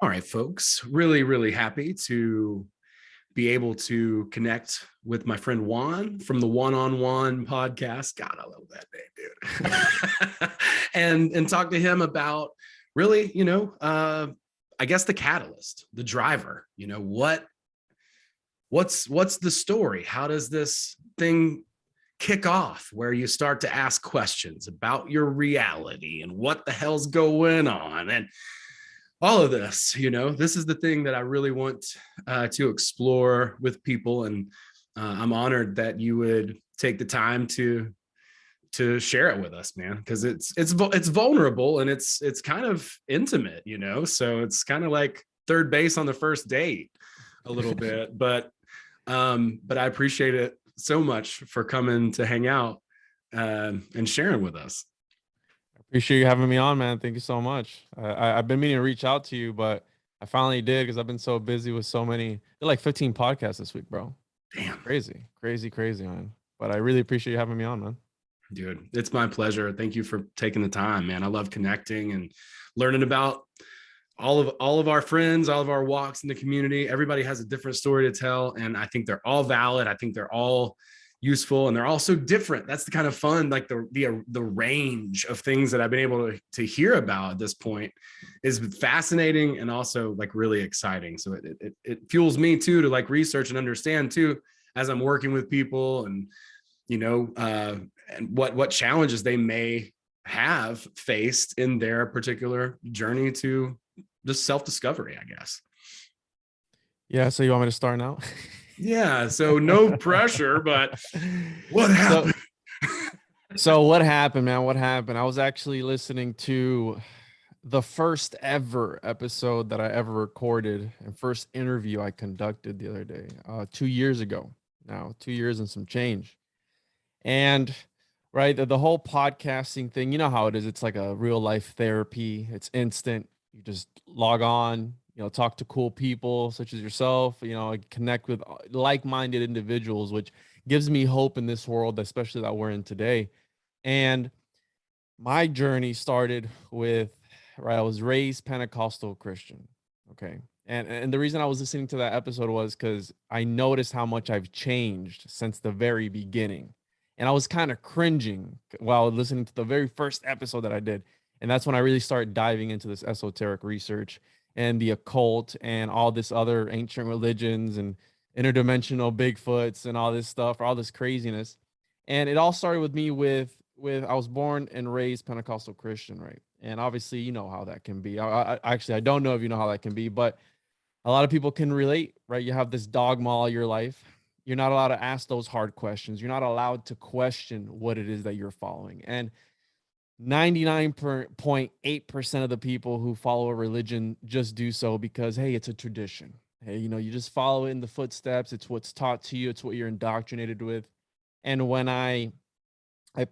All right, folks. Really, really happy to be able to connect with my friend Juan from the One on One podcast. God, I love that name, dude. and talk to him about really, I guess the catalyst, the driver. What's the story? How does this thing kick off where you start to ask questions about your reality and what the hell's going on and all of this? This is the thing that I really want to explore with people, and I'm honored that you would take the time to share it with us, man, because it's vulnerable and it's kind of intimate, so it's kind of like third base on the first date a little bit. But I appreciate it so much for coming to hang out and sharing with us. Appreciate you having me on, man. Thank you so much. I've been meaning to reach out to you, but I finally did because I've been so busy with so many. There are like 15 podcasts this week, bro. Damn. Crazy, crazy, crazy, man. But I really appreciate you having me on, man. Dude, it's my pleasure. Thank you for taking the time, man. I love connecting and learning about all of our friends, all of our walks in the community. Everybody has a different story to tell, and I think they're all valid. I think they're all useful, and they're all so different. That's the kind of fun, like the range of things that I've been able to hear about at this point is fascinating and also like really exciting. So it fuels me too to like research and understand too as I'm working with people, and and what challenges they may have faced in their particular journey to just self-discovery, I guess. Yeah. So you want me to start now? Yeah. So no pressure, but what happened? So what happened, man? What happened? I was actually listening to the first ever episode that I ever recorded and first interview I conducted the other day, 2 years ago now, 2 years and some change. And right, the whole podcasting thing, you know how it is. It's like a real life therapy. It's instant. You just log on, talk to cool people such as yourself, connect with like-minded individuals, which gives me hope in this world, especially that we're in today. And my journey started with, right, I was raised Pentecostal Christian. Okay. And the reason I was listening to that episode was because I noticed how much I've changed since the very beginning. And I was kind of cringing while listening to the very first episode that I did. And that's when I really started diving into this esoteric research and the occult and all this other ancient religions and interdimensional Bigfoots and all this stuff, all this craziness. And it all started with me with I was born and raised Pentecostal Christian, right? And obviously, you know how that can be. Actually, I don't know if you know how that can be, but a lot of people can relate, right? You have this dogma all your life. You're not allowed to ask those hard questions. You're not allowed to question what it is that you're following. And 99.8% of the people who follow a religion just do so because, hey, it's a tradition. Hey, you just follow it in the footsteps. It's what's taught to you. It's what you're indoctrinated with. And when I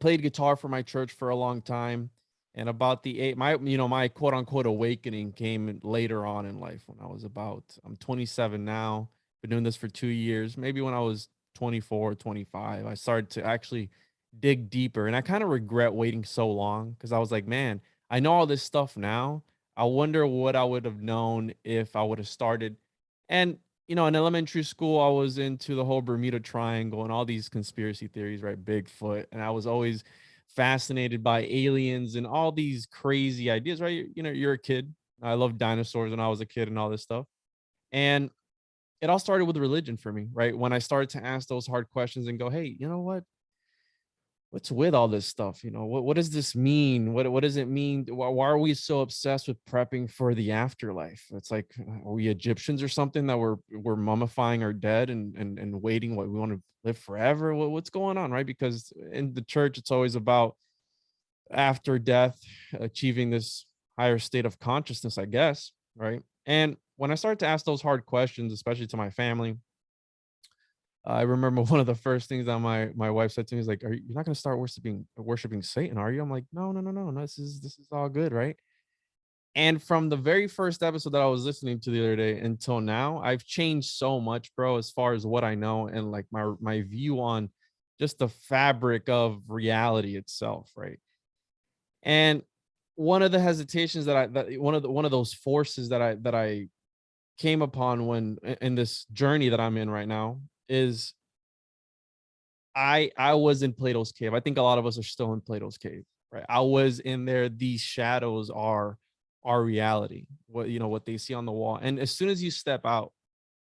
played guitar for my church for a long time, and about my quote unquote awakening came later on in life when I'm 27 now, been doing this for 2 years. Maybe when I was 24, 25, I started to actually dig deeper, and I kind of regret waiting so long because I was like, man, I know all this stuff now. I wonder what I would have known if I would have started. And in elementary school, I was into the whole Bermuda Triangle and all these conspiracy theories, right? Bigfoot. And I was always fascinated by aliens and all these crazy ideas, right? You're a kid. I loved dinosaurs when I was a kid and all this stuff. And it all started with religion for me, right? When I started to ask those hard questions and go, hey, you know what's with all this stuff? What does this mean? What does it mean? Why are we so obsessed with prepping for the afterlife? It's like, are we Egyptians or something that we're mummifying our dead and waiting what we want to live forever? What's going on, right? Because in the church, it's always about after death achieving this higher state of consciousness, I guess, right? And when I started to ask those hard questions, especially to my family, I remember one of the first things that my wife said to me is like, you're not going to start worshiping Satan, are you?" I'm like, no, no, no, no, no. This is all good, right? And from the very first episode that I was listening to the other day until now, I've changed so much, bro, as far as what I know and like my view on just the fabric of reality itself, right? And one of the hesitations one of those forces that I came upon when in this journey that I'm in right now is I was in Plato's cave. I think a lot of us are still in Plato's cave, right? I was in there. These shadows are our reality. What they see on the wall. And as soon as you step out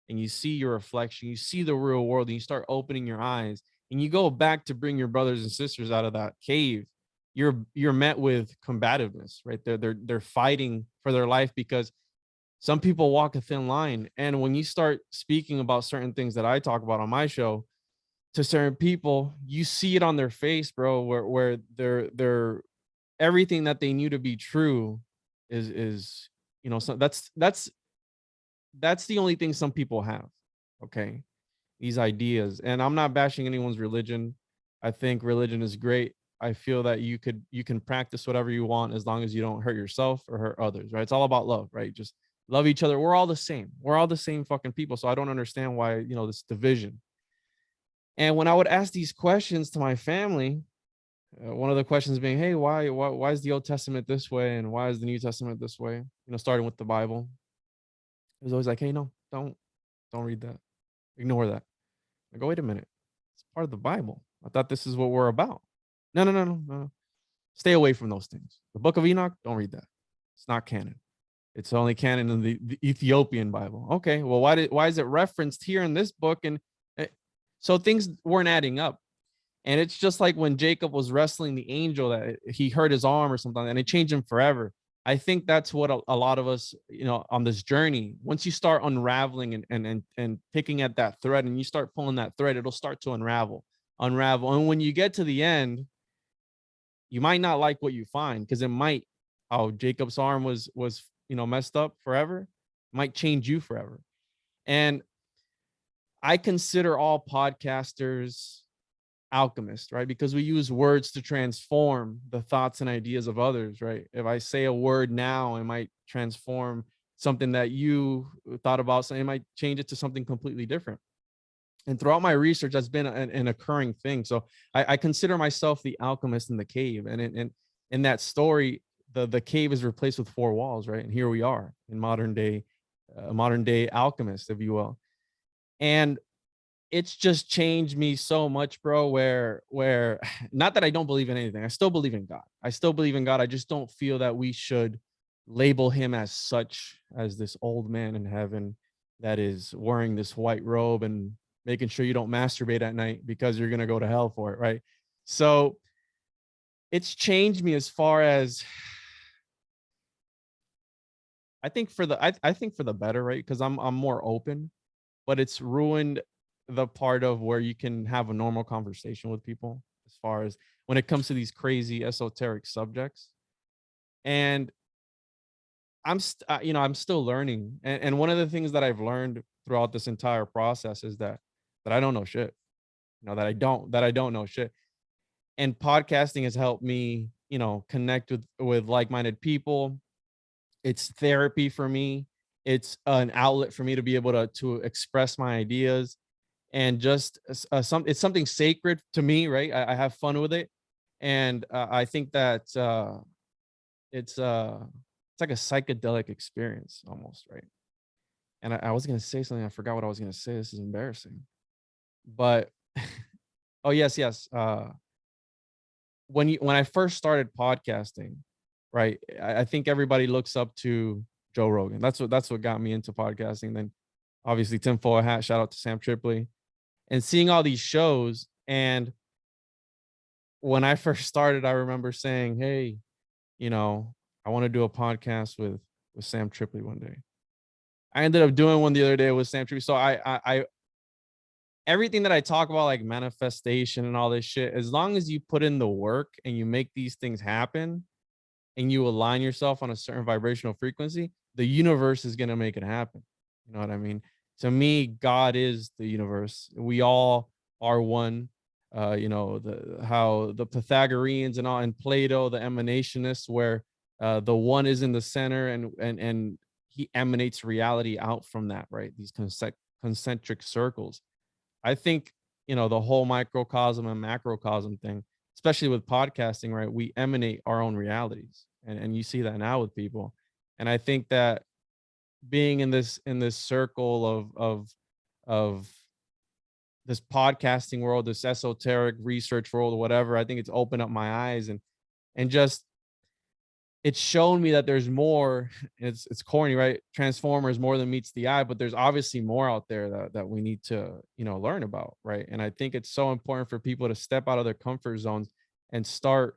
and you see your reflection, you see the real world, and you start opening your eyes, and you go back to bring your brothers and sisters out of that cave, you're met with combativeness, right? They're fighting for their life because some people walk a thin line. And when you start speaking about certain things that I talk about on my show to certain people, you see it on their face, bro, where they're everything that they knew to be true is so that's the only thing some people have. Okay. These ideas. And I'm not bashing anyone's religion. I think religion is great. I feel that you can practice whatever you want as long as you don't hurt yourself or hurt others, right? It's all about love, right? Just love each other. We're all the same. We're all the same fucking people. So I don't understand why, this division. And when I would ask these questions to my family, one of the questions being, "Hey, why is the Old Testament this way, and why is the New Testament this way?" Starting with the Bible, it was always like, "Hey, no, don't read that. Ignore that." I go, "Wait a minute, it's part of the Bible. I thought this is what we're about." No, no, no, no, no. Stay away from those things. The Book of Enoch, don't read that. It's not canon. It's only canon in the Ethiopian Bible. Okay, well, why is it referenced here in this book? And so things weren't adding up. And it's just like when Jacob was wrestling the angel that he hurt his arm or something, and it changed him forever. I think that's what a lot of us, on this journey, once you start unraveling and picking at that thread and you start pulling that thread, it'll start to unravel. And when you get to the end, you might not like what you find because it might, how Jacob's arm was messed up forever, might change you forever. And I consider all podcasters alchemists, right? Because we use words to transform the thoughts and ideas of others, right? If I say a word now, it might transform something that you thought about, so it might change it to something completely different. And throughout my research, that's been an occurring thing. So I consider myself the alchemist in the cave. And in that story, the cave is replaced with four walls, right? And here we are in modern day alchemist, if you will. And it's just changed me so much, bro, where not that I don't believe in anything. I still believe in God. I just don't feel that we should label him as such, as this old man in heaven that is wearing this white robe and making sure you don't masturbate at night because you're going to go to hell for it, right? So it's changed me as far as I think for the better, right? Because I'm more open, but it's ruined the part of where you can have a normal conversation with people as far as when it comes to these crazy esoteric subjects. And I'm still learning. And one of the things that I've learned throughout this entire process is that I don't know shit. That I don't know shit. And podcasting has helped me, connect with like-minded people. It's therapy for me. It's an outlet for me to be able to express my ideas, and just it's something sacred to me, right? I have fun with it. And I think that it's like a psychedelic experience almost, right? And I was gonna say something, I forgot what I was gonna say. This is embarrassing. But oh, yes. When I first started podcasting, right? I think everybody looks up to Joe Rogan. That's what got me into podcasting. Then obviously tinfoil hat, shout out to Sam Tripoli. And seeing all these shows. And when I first started, I remember saying, "Hey, I want to do a podcast with Sam Tripoli one day." I ended up doing one the other day with Sam Tripoli. So I everything that I talk about, like manifestation and all this shit, as long as you put in the work and you make these things happen and you align yourself on a certain vibrational frequency, the universe is going to make it happen. You know what I mean? To me, God is the universe. We all are one. How the Pythagoreans and Plato, the emanationists, where the one is in the center, and he emanates reality out from that, right? These concentric circles. I think, the whole microcosm and macrocosm thing, especially with podcasting, right? We emanate our own realities. and you see that now with people. And I think that being in this circle of this podcasting world, this esoteric research world, or whatever, I think it's opened up my eyes, and just it's shown me that there's more. It's corny, right? Transformers more than meets the eye, but there's obviously more out there that we need to, learn about, right? And I think it's so important for people to step out of their comfort zones and start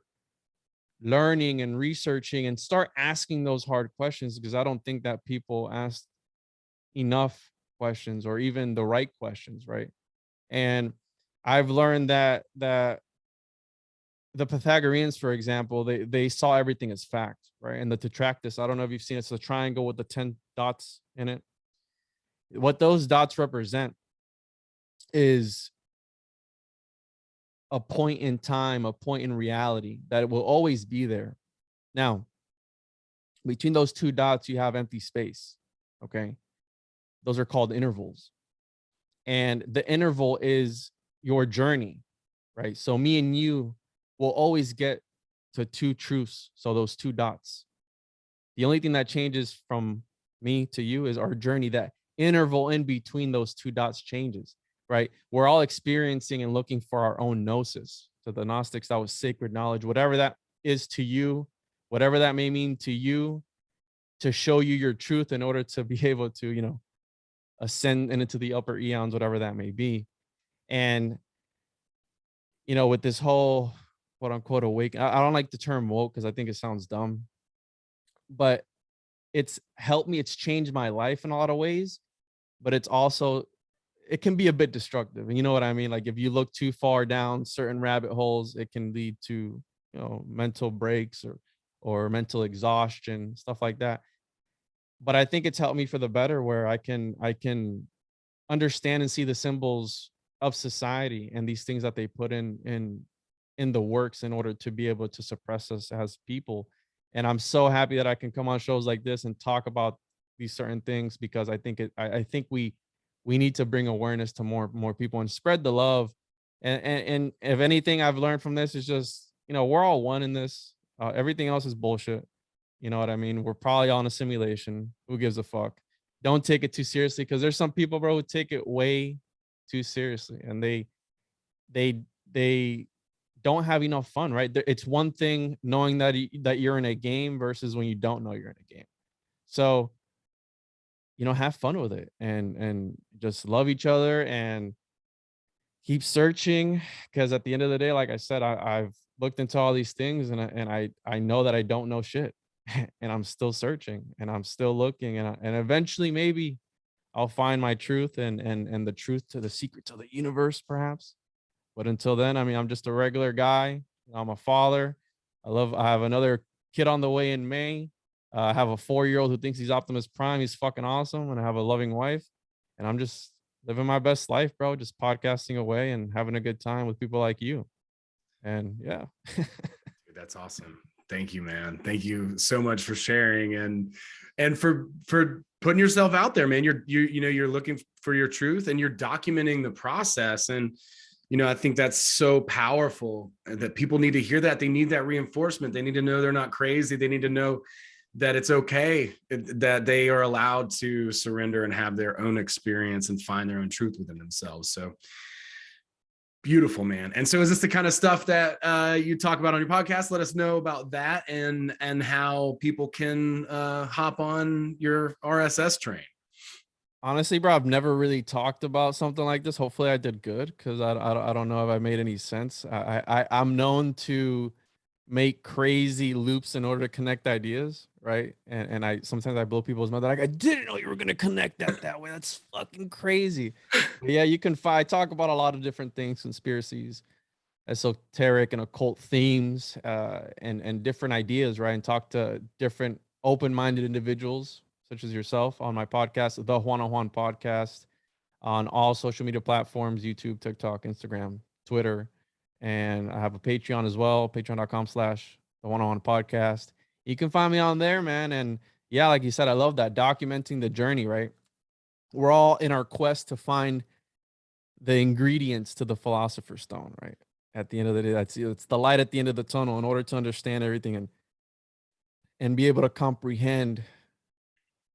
learning and researching and start asking those hard questions, because I don't think that people ask enough questions or even the right questions, right? And I've learned that the Pythagoreans, for example, they saw everything as fact, right? And the tetractys, I don't know if you've seen it, it's a triangle with the 10 dots in it. What those dots represent is a point in time, a point in reality that will always be there. Now, between those two dots, you have empty space. Okay. Those are called intervals. And the interval is your journey, right? So me and you will always get to two truths. So those two dots. The only thing that changes from me to you is our journey. That interval in between those two dots changes, right? We're all experiencing and looking for our own gnosis. To the Gnostics, that was sacred knowledge, whatever that is to you, whatever that may mean to you, to show you your truth in order to be able to, ascend into the upper eons, whatever that may be. And, with this whole quote unquote awake, I don't like the term woke because I think it sounds dumb, but it's helped me. It's changed my life in a lot of ways, but it can be a bit destructive. And you know what I mean? Like if you look too far down certain rabbit holes, it can lead to, mental breaks or mental exhaustion, stuff like that. But I think it's helped me for the better, where I can understand and see the symbols of society and these things that they put in the works in order to be able to suppress us as people. And I'm so happy that I can come on shows like this and talk about these certain things, because I think we need to bring awareness to more people and spread the love. And if anything I've learned from this is just, we're all one in this. Everything else is bullshit. You know what I mean? We're probably all in a simulation. Who gives a fuck? Don't take it too seriously, because there's some people, bro, who take it way too seriously, and they don't have enough fun, right? It's one thing knowing that you're in a game versus when you don't know you're in a game. So, have fun with it, and just love each other and keep searching, because at the end of the day, like I said, I've looked into all these things, and I know that I don't know shit, and I'm still searching and I'm still looking, and eventually maybe I'll find my truth and the truth to the secret to the universe, perhaps. But until then, I mean, I'm just a regular guy. I'm a father. I have another kid on the way in May. I have a 4-year-old who thinks he's Optimus Prime. He's fucking awesome. And I have a loving wife. And I'm just living my best life, bro. Just podcasting away and having a good time with people like you. And yeah. That's awesome. Thank you, man. Thank you so much for sharing and for putting yourself out there, man. You're looking for your truth and you're documenting the process. And I think that's so powerful that people need to hear that. They need that reinforcement. They need to know they're not crazy. They need to know that it's okay, that they are allowed to surrender and have their own experience and find their own truth within themselves. So beautiful, man. And so is this the kind of stuff that you talk about on your podcast? Let us know about that and how people can hop on your RSS train. Honestly, bro, I've never really talked about something like this. Hopefully I did good, because I don't know if I made any sense. I'm known to make crazy loops in order to connect ideas, right? And I sometimes I blow people's mind. They're like, I didn't know you were gonna connect that way. That's fucking crazy. But yeah, you can find. I talk about a lot of different things, conspiracies, esoteric and occult themes, and different ideas, right? And talk to different open-minded individuals such as yourself on my podcast, the Juan podcast, on all social media platforms: YouTube, TikTok, Instagram, Twitter. And I have a Patreon as well, patreon.com/the One podcast. You can find me on there, man. And yeah, like you said, I love that, documenting the journey, right? We're all in our quest to find the ingredients to the philosopher's stone, right? At the end of the day, it's the light at the end of the tunnel in order to understand everything. And and be able to comprehend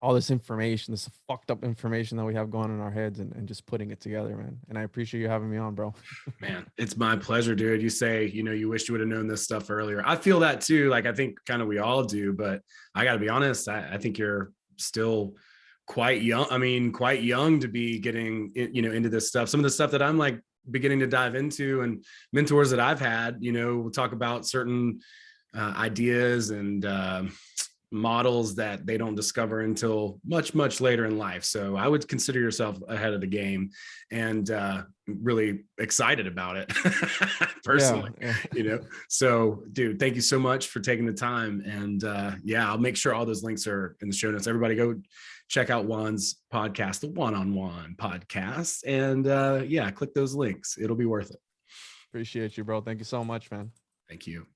all this information, this fucked up information that we have going on in our heads, and just putting it together, man. And I appreciate you having me on, bro. Man, it's my pleasure, dude. You say, you wish you would have known this stuff earlier. I feel that too. Like, I think kind of we all do, but I got to be honest. I think you're still quite young. I mean, quite young to be getting, into this stuff. Some of the stuff that I'm like beginning to dive into, and mentors that I've had, we'll talk about certain ideas and models that they don't discover until much, much later in life. So I would consider yourself ahead of the game, and really excited about it personally. Yeah. So dude, thank you so much for taking the time. And I'll make sure all those links are in the show notes. Everybody go check out Juan's podcast, the One-on-One podcast, and click those links. It'll be worth it. Appreciate you, bro. Thank you so much, man. Thank you.